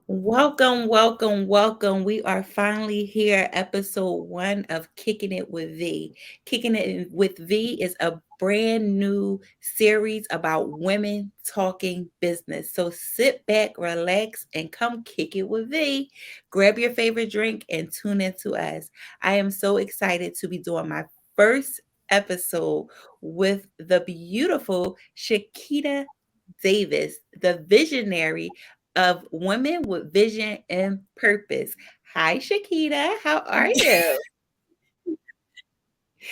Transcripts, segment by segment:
Welcome, welcome, welcome. We are finally here, episode 1 of Kicking It with V. Kicking It with V is a brand new series about women talking business. So sit back, relax, and come kick it with V. Grab your favorite drink and tune in to us. I am so excited to be doing my first episode with the beautiful Chiquita Davis, the visionary of Women with Vision and Purpose. Hi, Chiquita. How are you?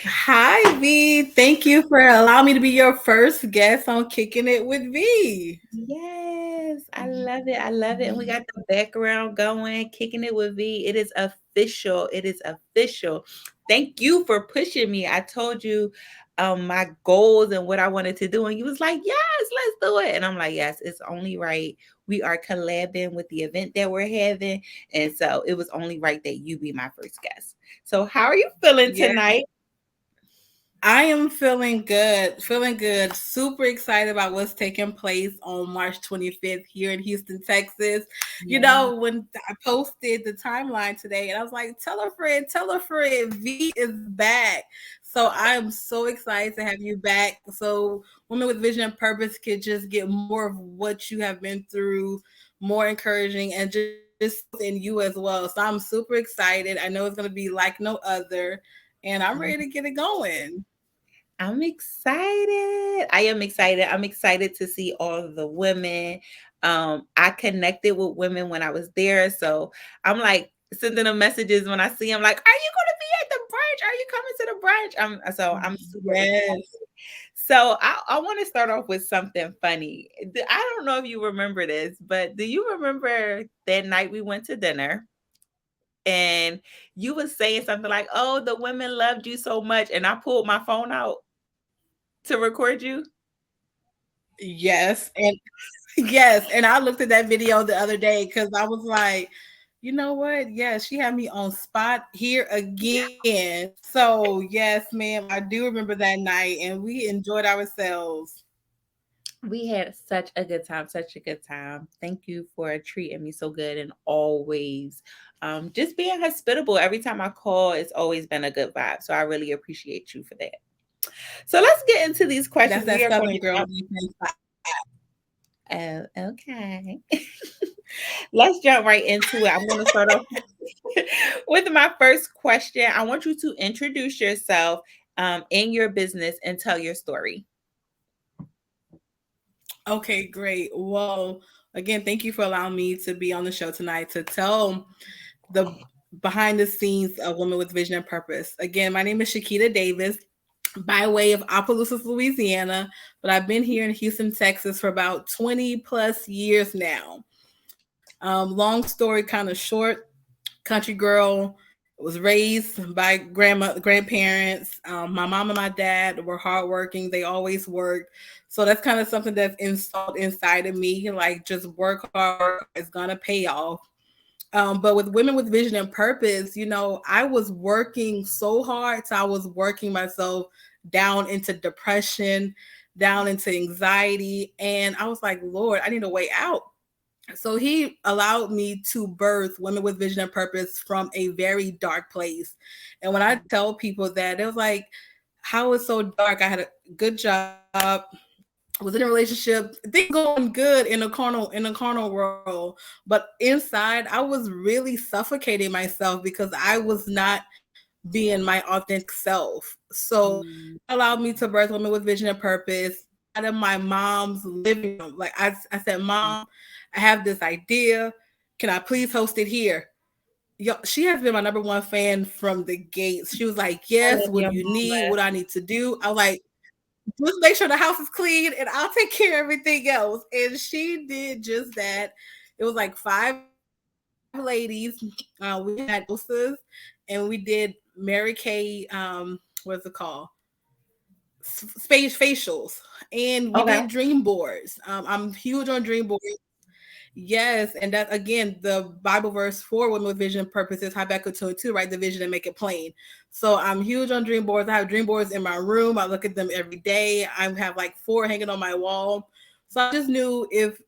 Hi, V. Thank you for allowing me to be your first guest on Kicking It with V. Yes, I love it. I love it. And we got the background going, kicking it with V. It is official. It is official. Thank you for pushing me. I told you my goals and what I wanted to do. And you was like, yes, let's do it. And I'm like, yes, it's only right. We are collabing with the event that we're having. And so it was only right that you be my first guest. So how are you feeling Yeah, tonight? I am feeling good. Feeling good. Super excited about what's taking place on March 25th here in Houston, Texas. Yeah. When I posted the timeline today, and I was like, tell a friend, V is back. So I am so excited to have you back. So Women with Vision and Purpose could just get more of what you have been through, more encouraging, and just in you as well. So I'm super excited. I know it's going to be like no other, and I'm ready to get it going. I'm excited. I am excited. I'm excited to see all of the women. I connected with women when I was there. So I'm like sending them messages when I see them, like, are you gonna be at the brunch? Are you coming to the brunch? I'm super excited. Yes. So I want to start off with something funny. I don't know if you remember this, but do you remember that night we went to dinner and you was saying something like, oh, the women loved you so much, and I pulled my phone out to record you? Yes. And yes. And I looked at that video the other day because I was like, you know what? Yeah, she had me on spot here again. So yes, ma'am, I do remember that night and we enjoyed ourselves. We had such a good time, such a good time. Thank you for treating me so good and always just being hospitable. Every time I call, it's always been a good vibe. So I really appreciate you for that. So let's get into these questions. That's We that are going to Southern girl. jump. Oh, okay. Let's jump right into it. I'm going to start off with my first question. I want you to introduce yourself in your business and tell your story. Okay, great. Well, again, thank you for allowing me to be on the show tonight to tell the behind the scenes of Women with Vision and Purpose. Again, my name is Chiquita Davis by way of Opelousas, Louisiana, but I've been here in Houston, Texas for about 20 plus years now. Long story, kind of short. Country girl, was raised by grandparents. My mom and my dad were hardworking. They always worked. So that's kind of something that's installed inside of me. Like just work hard, it's gonna pay off. But with Women with Vision and Purpose, I was working so hard. So I was working myself down into depression, down into anxiety. And I was like, Lord, I need a way out. So he allowed me to birth Women with Vision and Purpose from a very dark place. And when I tell people that, it was like, how is so dark? I had a good job, was in a relationship, things going good in a carnal world, but inside I was really suffocating myself because I was not being my authentic self. So Mm. that allowed me to birth Women with Vision and Purpose out of my mom's living room. Like I said, Mom, I have this idea. Can I please host it here? Yo, she has been my number one fan from the gates. She was like, I yes, love what your do you need? mama. What do I need to do? I was like, just make sure the house is clean and I'll take care of everything else. And she did just that. It was like five ladies. We had mimosas and we did Mary Kay, what's it called? Space facials. And we Okay. did dream boards. I'm huge on dream boards. Yes, and that again, the Bible verse for Women with Vision Purpose is Habakkuk 2:2, write the vision and make it plain. So I'm huge on dream boards. I have dream boards in my room. I look at them every day. I have like 4 hanging on my wall. So I just knew if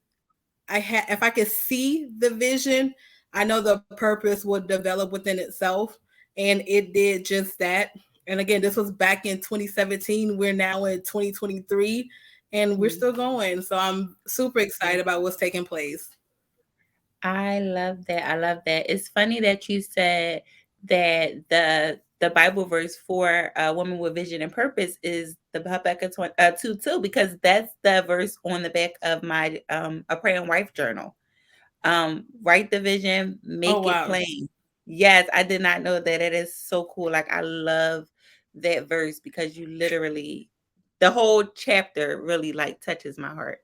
if I could see the vision, I know the purpose would develop within itself, and it did just that. And again, this was back in 2017. We're now in 2023, and we're Mhm. still going. So I'm super excited about what's taking place. I love that. I love that. It's funny that you said that the Bible verse for a woman with vision and purpose is the Habakkuk 2:2, because that's the verse on the back of my a praying wife journal. Write the vision, Oh make it wow. plain. Yes, I did not know that. It is so cool. Like, I love that verse because you literally, the whole chapter really like touches my heart.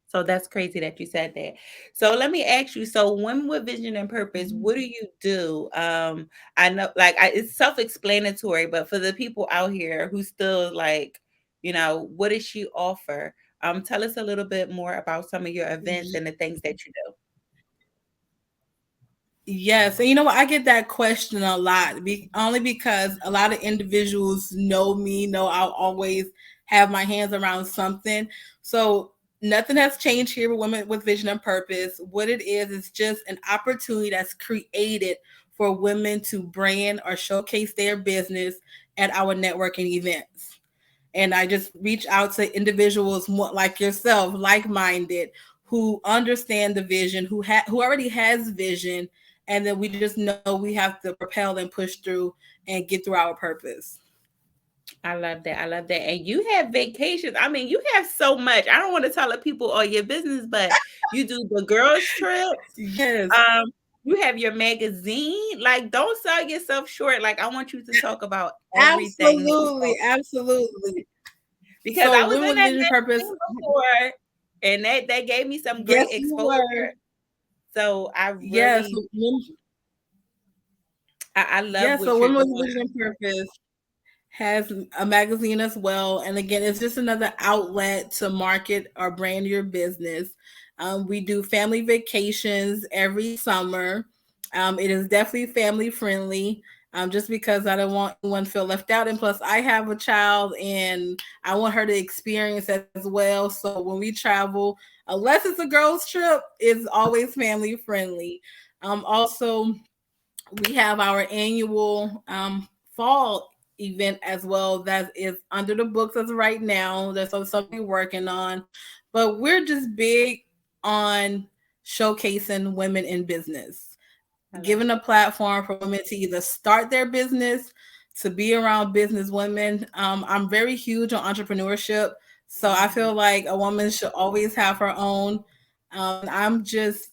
So that's crazy that you said that. So let me ask you, so women with vision and purpose, what do you do? I know, like, it's self-explanatory, but for the people out here who still like, what does she offer? Tell us a little bit more about some of your events and the things that you do. Yes, and you know what? I get that question a lot, only because a lot of individuals know me, know I'll always have my hands around something. So nothing has changed here with Women with Vision and Purpose. What it is just an opportunity that's created for women to brand or showcase their business at our networking events. And I just reach out to individuals more like yourself, like-minded, who understand the vision, who already has vision, and then we just know we have to propel and push through and get through our purpose. I love that. I love that. And you have vacations. I mean, you have so much. I don't want to tell the people all your business, but you do the girls' trips. Yes, Um, you have your magazine. Like, don't sell yourself short. Like, I want you to talk about everything that you absolutely, offer. absolutely. Because So I was Women in with that Vision Purpose, magazine before, and that gave me some yes, great you were. exposure. So I Yes, really, I love yes. So what you're Women with doing. Vision Purpose has a magazine as well. And again, it's just another outlet to market or brand your business. We do family vacations every summer. It is definitely family friendly. Just because I don't want anyone to feel left out, and plus I have a child and I want her to experience as well. So when we travel, unless it's a girls trip, it's always family friendly. Also, we have our annual fall event as well that is under the books as of right now. That's something we're working on, but we're just big on showcasing women in business, I love giving a it. platform for women to either start their business, to be around business women. I'm very huge on entrepreneurship, so I Mhm. feel like a woman should always have her own. And I'm just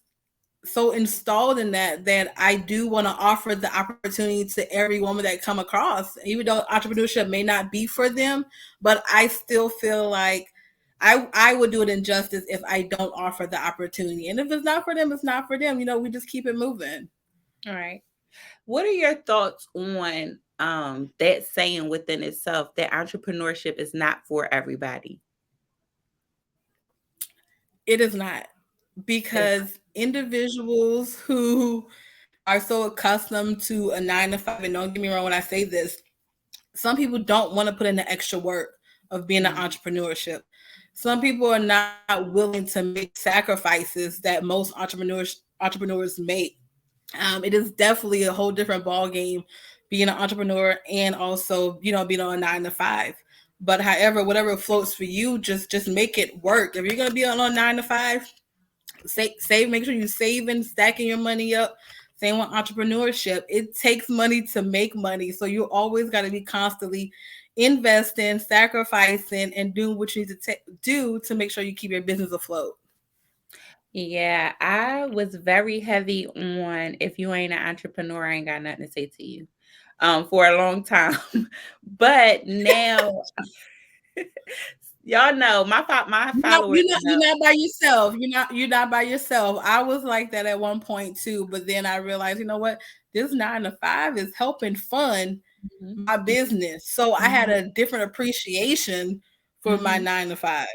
so installed in that I do want to offer the opportunity to every woman that come across, even though entrepreneurship may not be for them, but I still feel like I would do it injustice if I don't offer the opportunity. And if it's not for them, it's not for them. We just keep it moving. All right. What are your thoughts on that saying within itself that entrepreneurship is not for everybody? It is not, It's because individuals who are so accustomed to a 9 to 5, and don't get me wrong when I say this, some people don't want to put in the extra work of being an mm, entrepreneurship. Some people are not willing to make sacrifices that most entrepreneurs make. It is definitely a whole different ball game being an entrepreneur and also being on a 9 to 5. But however, whatever floats for you, just make it work. If you're gonna be on a 9 to 5, save, make sure you saving, stacking your money up. Same with entrepreneurship, it takes money to make money, so you always got to be constantly investing, sacrificing, and doing what you need to do to make sure you keep your business afloat. yeah, I was very heavy on if you ain't an entrepreneur, I ain't got nothing to say to you. For a long time. But now y'all know my You're not, followers you're not, know. you're not by yourself. You're not by yourself. I was like that at one point too, but then I realized, you know what? This 9 to 5 is helping fund Mhm, my business. So I had mhm, a different appreciation for my mhm. 9 to 5.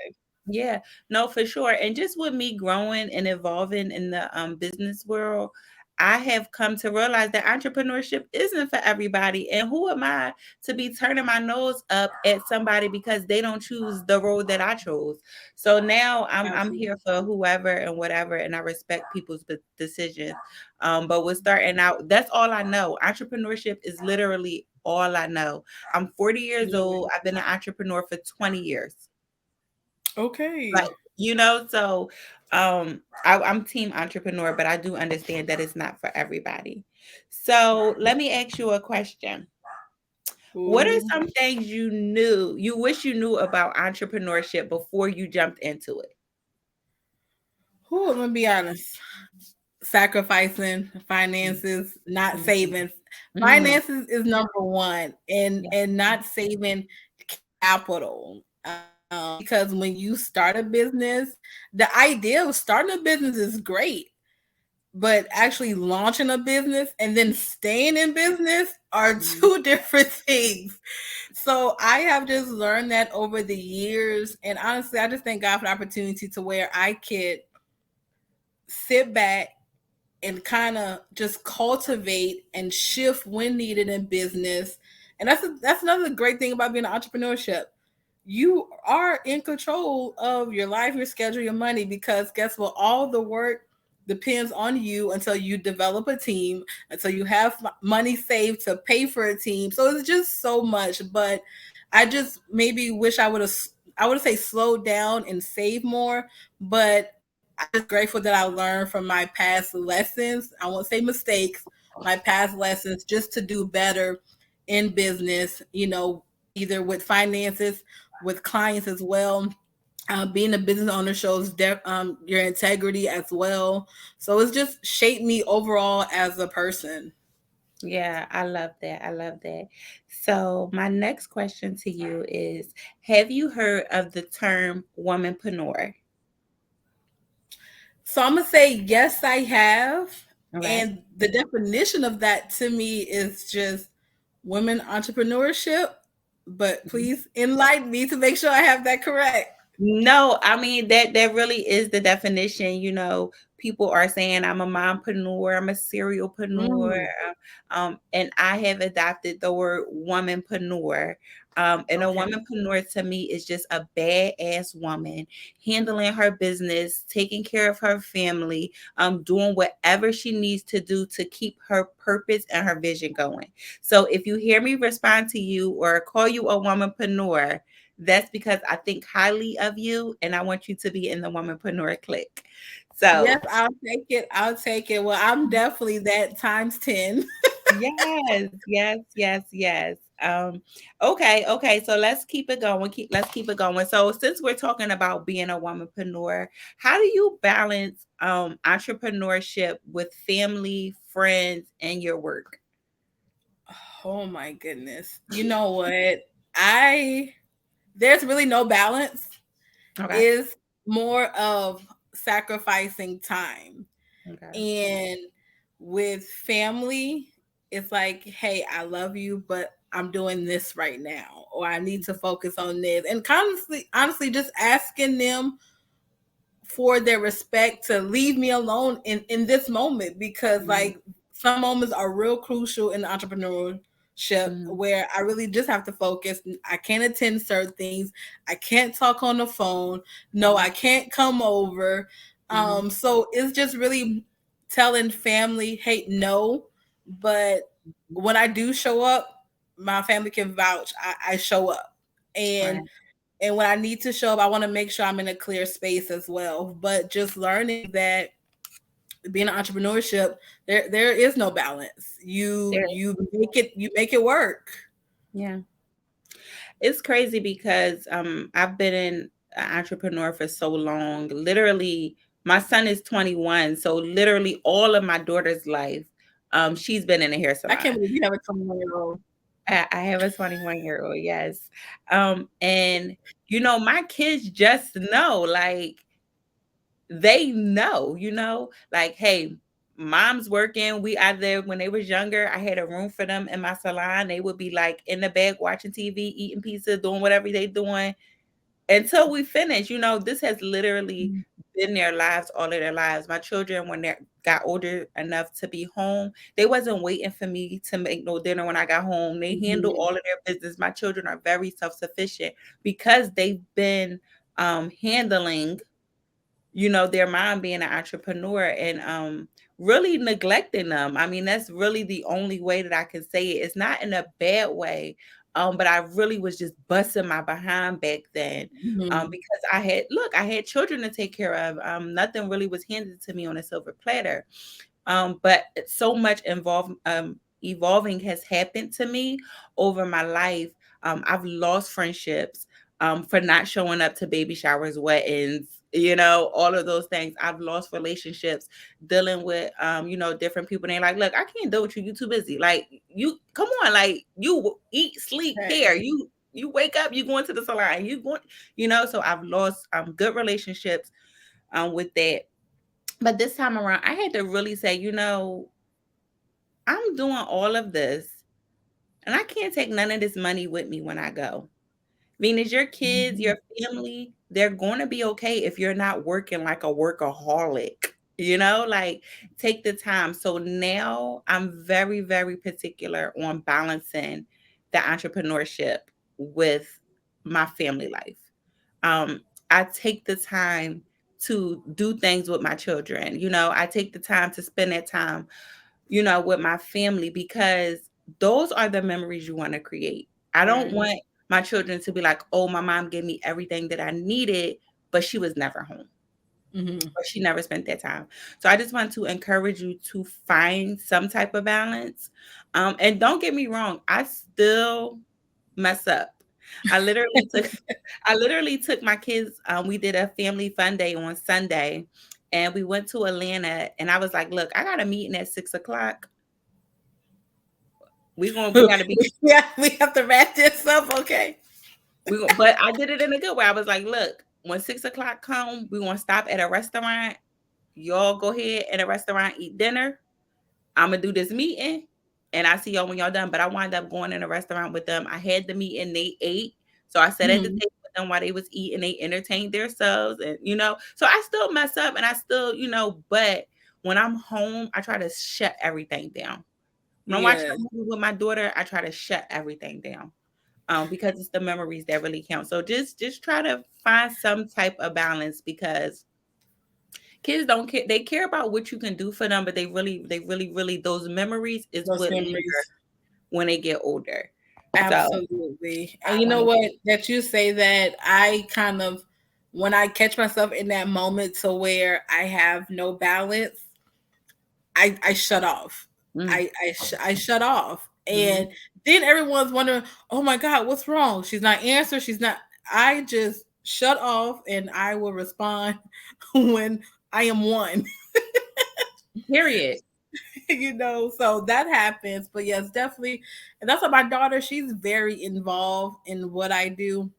Yeah, no, for sure. And just with me growing and evolving in the business world, I have come to realize that entrepreneurship isn't for everybody. And who am I to be turning my nose up at somebody because they don't choose the road that I chose? So now I'm Absolutely. here for whoever and whatever, and I respect people's decisions. But we're starting out. That's all I know. Entrepreneurship is literally all I know. I'm 40 years old. I've been an entrepreneur for 20 years. Like, Okay. so I'm team entrepreneur, but I do understand that it's not for everybody. So let me ask you a question. What are Ooh. some things you wish you knew about entrepreneurship before you jumped into it? Ooh, I'm gonna be honest. Sacrificing finances, not Mhm. saving. Mhm. Finances is number one, and Yeah. not saving capital. Because when you start a business, the idea of starting a business is great, but actually launching a business and then staying in business are Mhm. two different things. So I have just learned that over the years, and honestly, I just thank God for the opportunity to where I could sit back and kind of just cultivate and shift when needed in business. And that's another great thing about being an entrepreneurship. You are in control of your life, your schedule, your money, because guess what? All the work depends on you until you develop a team, until you have money saved to pay for a team. So it's just so much. But I just maybe wish I would say slow down and save more, but I'm just grateful that I learned from my past lessons. I won't say mistakes, my past lessons, just to do better in business, either with finances, with clients as well. Being a business owner shows your integrity as well. So it's just shaped me overall as a person. Yeah, I love that. I love that. So, my next question to you is, have you heard of the term womanpreneur? So I'm gonna say yes, I have, Okay. and the definition of that to me is just women entrepreneurship. But please enlighten me to make sure I have that correct. No, I mean that really is the definition. People are saying I'm a mompreneur, I'm a serialpreneur, Mm, and I have adopted the word womanpreneur. And a okay. womanpreneur to me is just a badass woman handling her business, taking care of her family, doing whatever she needs to do to keep her purpose and her vision going. So if you hear me respond to you or call you a womanpreneur, that's because I think highly of you and I want you to be in the womanpreneur clique. So, Yes, I'll take it. I'll take it. Well, I'm definitely that times 10. yes, yes, yes, yes. Okay. So let's keep it going. Let's keep it going. So since we're talking about being a womanpreneur, how do you balance entrepreneurship with family, friends, and your work? Oh my goodness. You know what? I There's really no balance. Okay. Is more of sacrificing time. Okay. And with family, it's like, hey, I love you, but I'm doing this right now, or I need to focus on this. And honestly, just asking them for their respect to leave me alone in this moment, because Mhm. like some moments are real crucial in entrepreneurship Mhm. where I really just have to focus. I can't attend certain things. I can't talk on the phone. No, Mhm. I can't come over. Mhm. So it's just really telling family, hey, no. But when I do show up, my family can vouch. I show up. Right. And when I need to show up, I want to make sure I'm in a clear space as well. But just learning that being an entrepreneurship, there is no balance. There. You make it work. Yeah. It's crazy because I've been an entrepreneur for so long. Literally, my son is 21, so literally all of my daughter's life, she's been in a hair I can't salon. believe you have a 21-year-old. I have a 21-year-old, yes. And my kids just know, like they know, like, hey, mom's working. We either when they was younger, I had a room for them in my salon. They would be like in the bed watching TV, eating pizza, doing whatever they doing until we finish. This has literally been their lives all of their lives. My children, when they got older enough to be home, they wasn't waiting for me to make no dinner when I got home. They handle Mhm. all of their business. My children are very self-sufficient because they've been handling, their mom being an entrepreneur and really neglecting them. I mean, that's really the only way that I can say it. It's not in a bad way. But I really was just busting my behind back then. Mhm. Because I had children to take care of. Nothing really was handed to me on a silver platter. But so much evolving has happened to me over my life. I've lost friendships for not showing up to baby showers, weddings, all of those things. I've lost relationships dealing with, different people. And they're like, look, I can't deal with you. You too busy. Like, you come on, like, you eat, sleep, Right. hair. You wake up, you going to the salon, you going, so I've lost good relationships with that. But this time around, I had to really say, I'm doing all of this and I can't take none of this money with me when I go. Meaning your kids, Mhm. your family, they're going to be okay if you're not working like a workaholic, like take the time. So now I'm very, very particular on balancing the entrepreneurship with my family life. I take the time to do things with my children. I take the time to spend that time, with my family because those are the memories you want to create. I don't Right. want my children to be like, oh, my mom gave me everything that I needed, but she was never home Mhm. or she never spent that time. So I just want to encourage you to find some type of balance. And don't get me wrong, I still mess up. I literally took I literally took my kids. We did a family fun day on Sunday and we went to Atlanta and I was like, look, I got a meeting at 6 o'clock. We gotta be Yeah, we have to wrap this up. Okay. but I did it in a good way. I was like, look, when 6 o'clock come, we gonna stop at a restaurant. Y'all go ahead at a restaurant, eat dinner. I'm gonna do this meeting and I see y'all when y'all done. But I wound up going in a restaurant with them. I had the meeting, they ate. So I sat at the Mhm. table with them while they was eating, they entertained themselves. And so I still mess up and I still, but when I'm home, I try to shut everything down. When I'm watching Yeah. a movie with my daughter, I try to shut everything down. Because it's the memories that really count. So just try to find some type of balance because kids don't care. They care about what you can do for them, but they really, those memories is Those what linger memories. when they get older. So Absolutely. I And you know wanted what? That you say that, I kind of, when I catch myself in that moment to where I have no balance, I shut off. mm, I shut off. mhm. And then everyone's wondering, oh my God, what's wrong? She's not answering. She's not. I just shut off and I will respond when I am one. Period. So that happens. But yes, definitely. And that's why my daughter, she's very involved in what I do.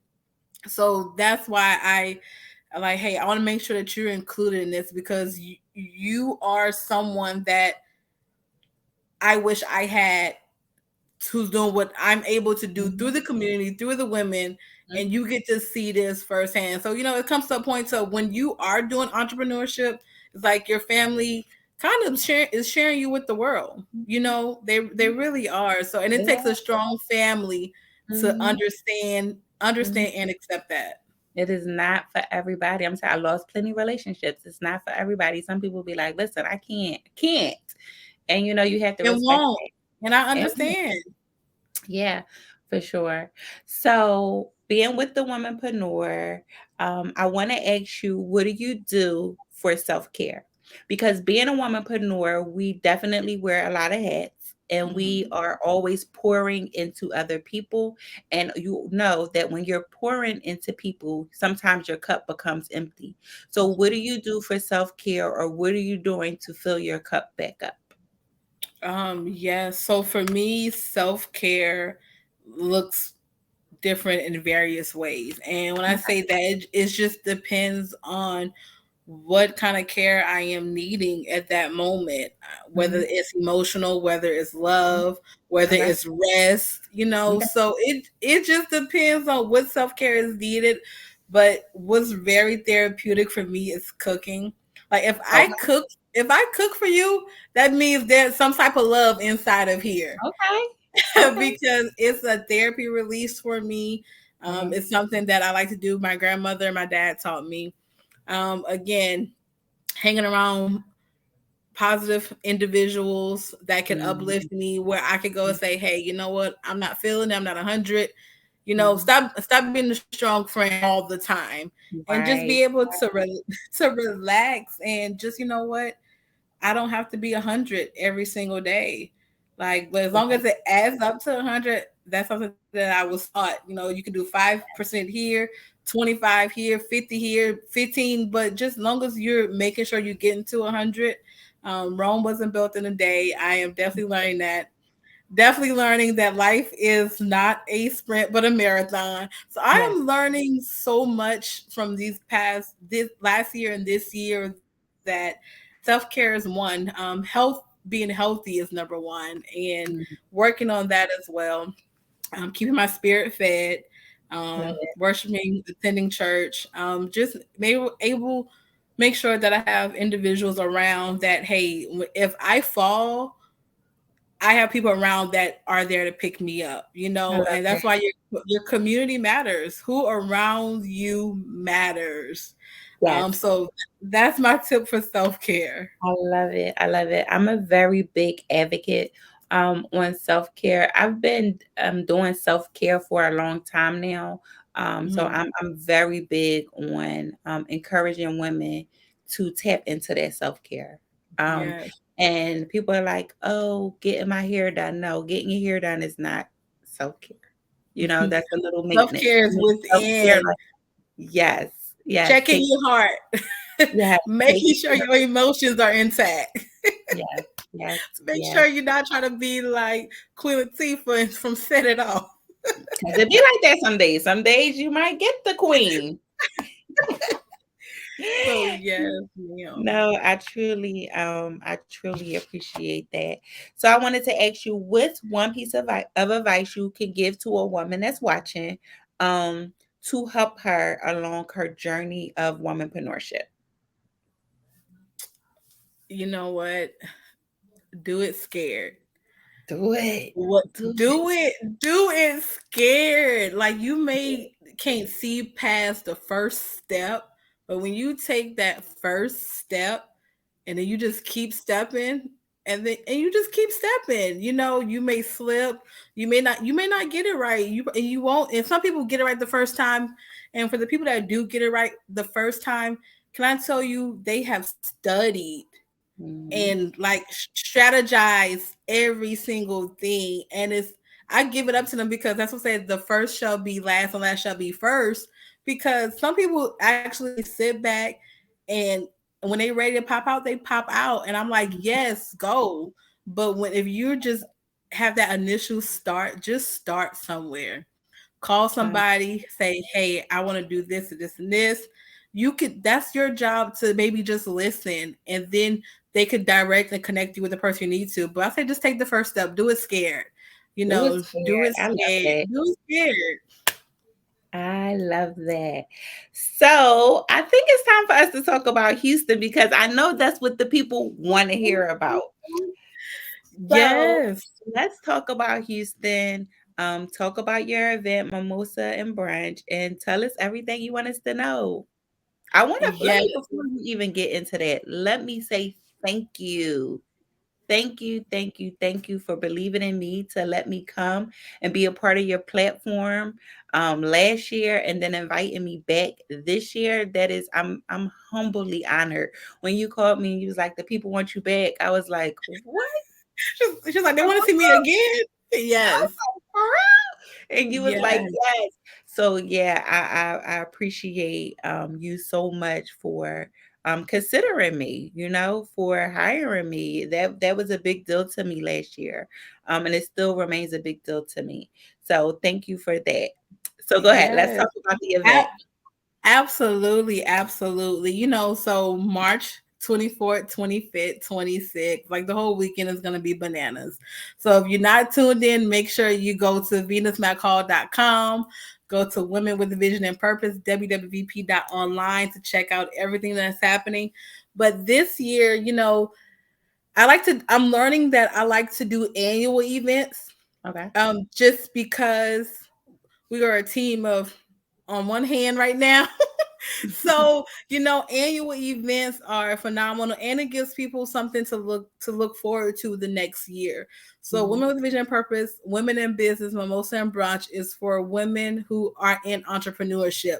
So that's why I like, hey, I want to make sure that you're included in this because you are someone that I wish I had, who's doing what I'm able to do through Mhm, the community, through the women, and mhm. you get to see this firsthand. So, it comes to a point, so when you are doing entrepreneurship, it's like your family kind of is sharing you with the world. They really are. So, and it Yeah. takes a strong family to Mhm, understand mhm. and accept that. It is not for everybody. I'm saying I lost plenty of relationships. It's not for everybody. Some people be like, listen, I can't. And you have to It respect won't. And I that. understand. Yeah, for sure. So, being with the womanpreneur, I want to ask you, what do you do for self care? Because being a womanpreneur, we definitely wear a lot of hats and we Mhm. are always pouring into other people. And you know that when you're pouring into people, sometimes your cup becomes empty. So, what do you do for self care or what are you doing to fill your cup back up? Yes. So for me, self-care looks different in various ways. And when I say that, it just depends on what kind of care I am needing at that moment, whether Mhm, it's emotional, whether it's mhm. love, whether Okay. it's rest. Yeah. So it just depends on what self care is needed. But what's very therapeutic for me is cooking. Like Okay. if I cook for you, that means there's some type of love inside of here. Okay. Okay. Because it's a therapy release for me. Uh-huh. It's something that I like to do. My grandmother and my dad taught me. Again, hanging around positive individuals that can Mhm. uplift me, where I could go and say, hey, you know what, I'm not feeling it, I'm not 100. Mhm. Stop being a strong friend all the time, and just be Right. able to to relax, and just, you know what, I don't have to be 100 every single day. Like, but as long Yeah. as it adds up to 100, that's something that I was taught. You can do 5% here, 25 here, 50 here, 15. But just long as you're making sure you get into 100, Rome wasn't built in a day. I am definitely learning that. Definitely learning that life is not a sprint but a marathon. So I Yes. am learning so much from this last year and this year, that self-care is one. Being healthy is number one, and Mhm. working on that as well. Keeping my spirit fed, Love it. worshiping, attending church, just able make sure that I have individuals around that, hey, if I fall, I have people around that are there to pick me up, I love and that. that's why your community matters. Who around you matters. Yes. So that's my tip for self-care. I love it. I love it. I'm a very big advocate on self care. I've been doing self care for a long time now. So Mhm. I'm very big on encouraging women to tap into that self care. Um, Yes. and people are like, "Oh, getting my hair done." No, getting your hair done is not self care. That's a little maintenance. Self-care is Self care, within like yes, yes, checking your heart, yes, making taking sure care of your emotions are intact. yes, yes, Make yes. sure you're not trying to be like Queen Latifah from Set It Off. 'Cause it be like that some days. Some days you might get the queen. So yes, ma'am. No, I truly appreciate that. So I wanted to ask you, what's one piece of advice you can give to a woman that's watching, um, to help her along her journey of womanpreneurship? You know what? Do it scared. Do it. What Do it. do it scared. Like, you may can't see past the first step, but when you take that first step and then you just keep stepping, and you just keep stepping, you may slip, you may not get it right. You won't, and some people get it right the first time. And for the people that do get it right the first time, can I tell you, they have studied Mhm. and like strategize every single thing. And I give it up to them, because that's what says the first shall be last and last shall be first. Because some people actually sit back, and when they ready to pop out, they pop out. And I'm like, yes, go. But if you just have that initial start, just start somewhere. Call Uh, somebody, say, hey, I want to do this and this and this. That's your job, to maybe just listen, and then they could direct and connect you with the person you need to. But I say, just take the first step. Do it scared. do it Do scared. it I love scared. that. Do it scared. I love that. So I think it's time for us to talk about Houston because I know that's what the people want to hear about. So Yes. let's talk about Houston. Talk about your event, Mimosa and Brunch, and tell us everything you want us to know. Let Yes. me before we even get into that, let me say thank you. Thank you, thank you, thank you for believing in me to let me come and be a part of your platform last year and then inviting me back this year. I'm humbly honored. When you called me and you was like, the people want you back, I was like, what? She's like, they want to see me again. I was Yes. like, for real? And you was like, Yes. yes. So yeah, I appreciate you so much for considering me, for hiring me. That was a big deal to me last year. And it still remains a big deal to me. So thank you for that. So go ahead. Let's Yes. talk about the event. Absolutely, absolutely. So March 24th, 25th, 26th. Like the whole weekend is going to be bananas. So if you're not tuned in, make sure you go to venusmccall.com, go to Women with Vision and Purpose, www.online to check out everything that's happening. But this year, I'm learning that I like to do annual events Okay. just because we are a team of on one hand right now. So annual events are phenomenal, and it gives people something to look forward to the next year. So Mhm. Women with Vision and Purpose, Women in Business, Mimosa and Brunch is for women who are in entrepreneurship.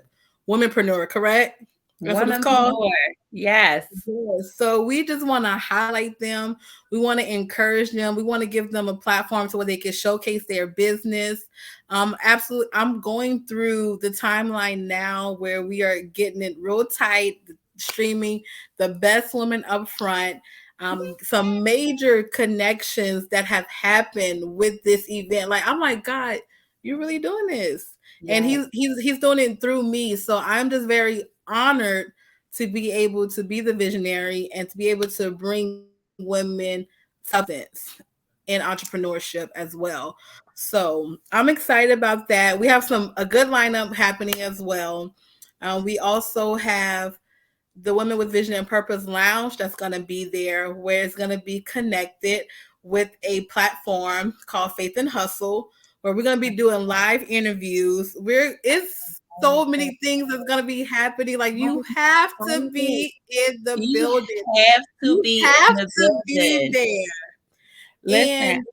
Womenpreneur, correct? That's what it's called. Womanpreneur. Yes. Yes. So we just want to highlight them. We want to encourage them. We want to give them a platform so where they can showcase their business. Absolutely. I'm going through the timeline now where we are getting it real tight, streaming the best women up front. Some major connections that have happened with this event. Like I'm like, God, you're really doing this. And Yes. he's doing it through me. So I'm just very honored to be able to be the visionary and to be able to bring women substance in entrepreneurship as well. So I'm excited about that. We have a good lineup happening as well. We also have the Women with Vision and Purpose Lounge that's going to be there, where it's going to be connected with a platform called Faith and Hustle, where we're going to be doing live interviews. It's so many things that's going to be happening. Like you have to be in the You building. have to You be in have the to be building. there. Listen, And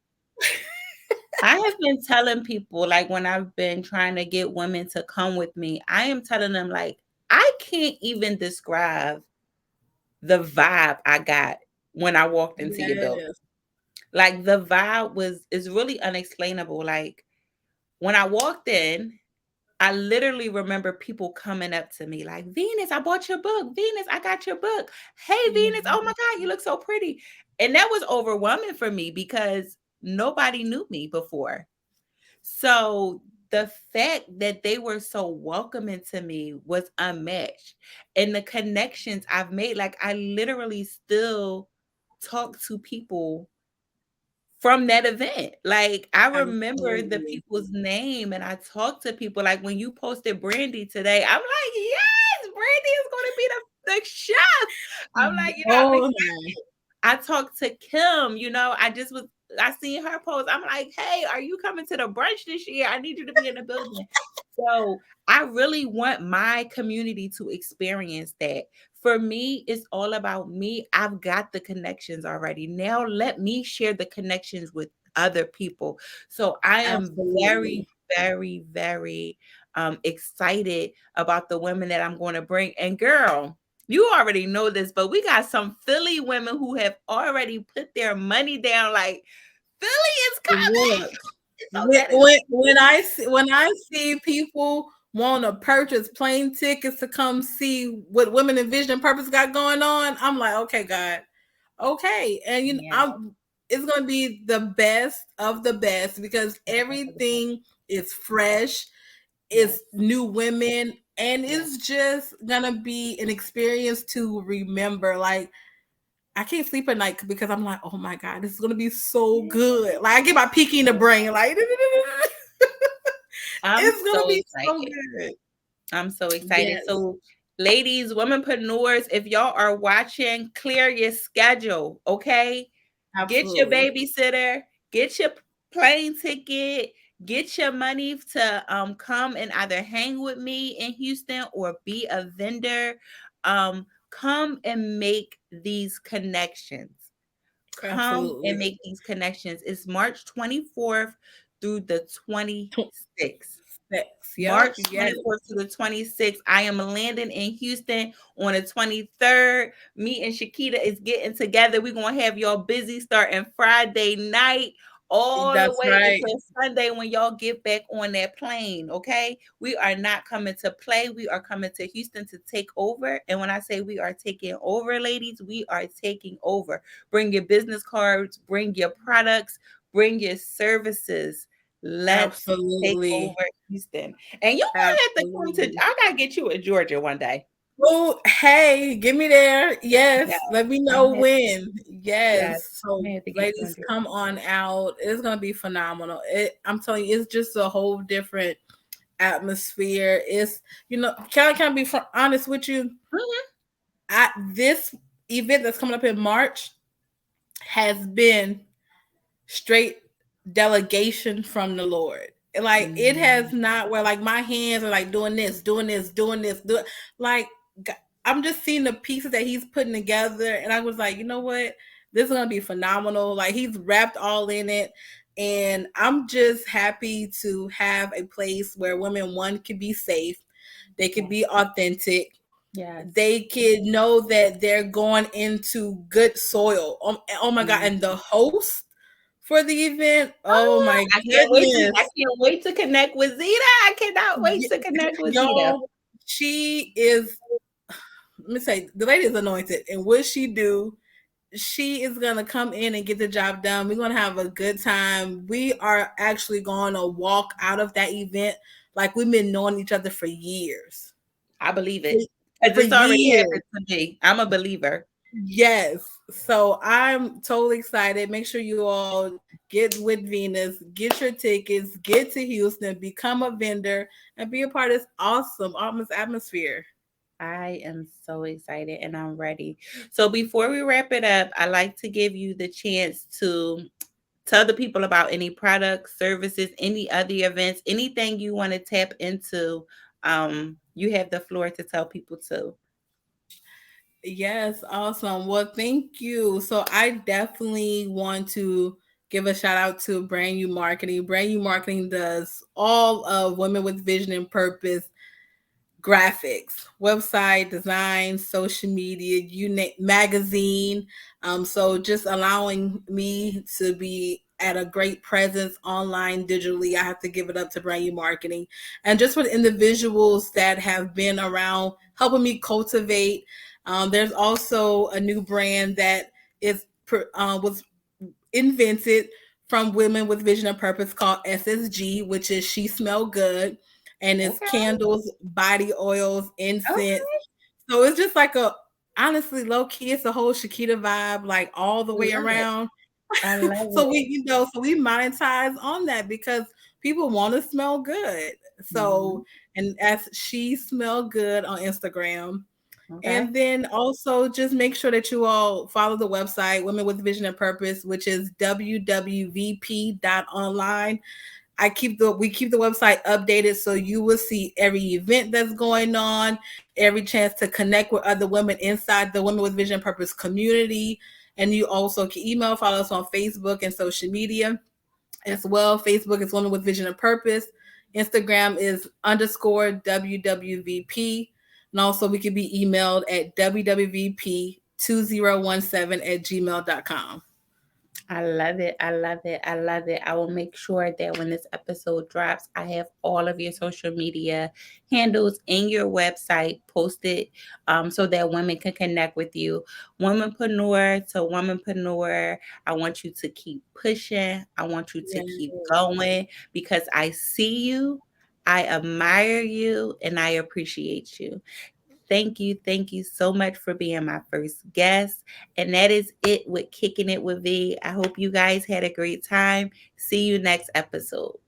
I have been telling people, like, when I've been trying to get women to come with me, I am telling them, like, I can't even describe the vibe I got when I walked into your building. yes, Like, the vibe is really unexplainable. Like, when I walked in, I literally remember people coming up to me like, Venus, I bought your book. Venus, I got your book. Hey, Venus, oh my God, you look so pretty. And that was overwhelming for me because nobody knew me before. So the fact that they were so welcoming to me was unmatched. And the connections I've made, like, I literally still talk to people from that event. Like, I remember the absolutely. people's name and I talked to people. Like, when you posted Brandy today, I'm like, yes, Brandy is going to be the chef. I'm like, I'm Oh, excited. I talked to Kim, I seen her post. I'm like, hey, are you coming to the brunch this year? I need you to be in the building. So I really want my community to experience that. For me, it's all about me. I've got the connections already. Now let me share the connections with other people. So I am very, absolutely. very, very excited about the women that I'm going to bring. And girl, you already know this, but we got some Philly women who have already put their money down. Like, Philly is coming. Look, So that is when I see people want to purchase plane tickets to come see what Women in Vision and Purpose got going on, I'm like, okay, God, okay, and yeah, it's gonna be the best of the best because everything is fresh, yes, it's new women, and yes. it's just gonna be an experience to remember. Like I can't sleep at night because I'm like, oh my God, this is gonna be so good. Like I get my peaky in the brain, like I'm it's gonna so be so excited. good. I'm so excited. Yes, So, ladies, womenpreneurs, if y'all are watching, clear your schedule, okay? Get your absolutely. babysitter, get your plane ticket, get your money to come and either hang with me in Houston or be a vendor. Come and make these connections. Come and Absolutely. make these connections. It's March 24th through the 26th. Sex. Yep. March Yes. 24th to the 26th. I am landing in Houston on the 23rd. Me and Chiquita is getting together. We're going to have y'all busy starting Friday night all the That's way right. until Sunday when y'all get back on that plane, okay? We are not coming to play. We are coming to Houston to take over. And when I say we are taking over, ladies, we are taking over. Bring your business cards, bring your products, bring your services. Let's take over Absolutely. Houston. And you gonna have to come to Absolutely. I gotta get you in Georgia one day. Oh, hey, get me there. Yeah, Yes, let me I know had when. yes, Yes. I So, had to get ladies, 200. come on out. It's gonna be phenomenal. I'm telling you, it's just a whole different atmosphere. It's can I be honest with you? Mhm. This event that's coming up in March has been straight delegation from the Lord. Like it has Mm, not where like my hands are like doing this, doing this, doing this, like I'm just seeing the pieces that he's putting together, and I was like, you know what, this is gonna be phenomenal. Like he's wrapped all in it, and I'm just happy to have a place where women one can be safe, they can yes, be authentic, yes. they can know that they're going into good soil. Oh my God. Mm. And the host for the event, oh Oh, my I can't wait to goodness. connect with Zeta. I cannot wait to connect with Zeta. Y'all, she is, let me say, the lady is anointed. And what she do, she is going to come in and get the job done. We're going to have a good time. We are actually going to walk out of that event like we've been knowing each other for years. I believe For, it because for it's already years. happened to me. I'm a believer. Yes. So I'm totally excited. Make sure you all get with Venus, get your tickets, get to Houston, become a vendor, and be a part of this awesome, almost atmosphere. I am so excited and I'm ready. So before we wrap it up, I like to give you the chance to tell the people about any products, services, any other events, anything you want to tap into. You have the floor to tell people to. Yes, awesome. Well, thank you. So I definitely want to give a shout out to Brand New Marketing. Brand New Marketing does all of Women with Vision and Purpose graphics, website design, social media, magazine. So just allowing me to be at a great presence online digitally. I have to give it up to Brand New Marketing. And just for the individuals that have been around helping me cultivate. There's also a new brand that was invented from Women with Vision and Purpose called SSG, which is She Smell Good, and it's Okay. candles, body oils, incense. Okay. So it's just like a honestly low key, it's a whole Chiquita vibe, like all the I way love it. around. I love So it. we monetize on that because people want to smell good. Mhm. So and as She Smell Good on Instagram, Okay. and then also just make sure that you all follow the website Women with Vision and Purpose, which is www.online. We keep the website updated so you will see every event that's going on, every chance to connect with other women inside the Women with Vision and Purpose community. And you also can email, follow us on Facebook and social media as well. Facebook is Women with Vision and Purpose. Instagram is underscore WWVP. And also we can be emailed at WWVP2017 at gmail.com. I love it. I love it. I love it. I will make sure that when this episode drops, I have all of your social media handles in your website posted so that women can connect with you. Womanpreneur to womanpreneur, I want you to keep pushing. I want you to Yeah. keep going because I see you, I admire you, and I appreciate you. Thank you. Thank you so much for being my first guest. And that is it with Kicking It with V. I hope you guys had a great time. See you next episode.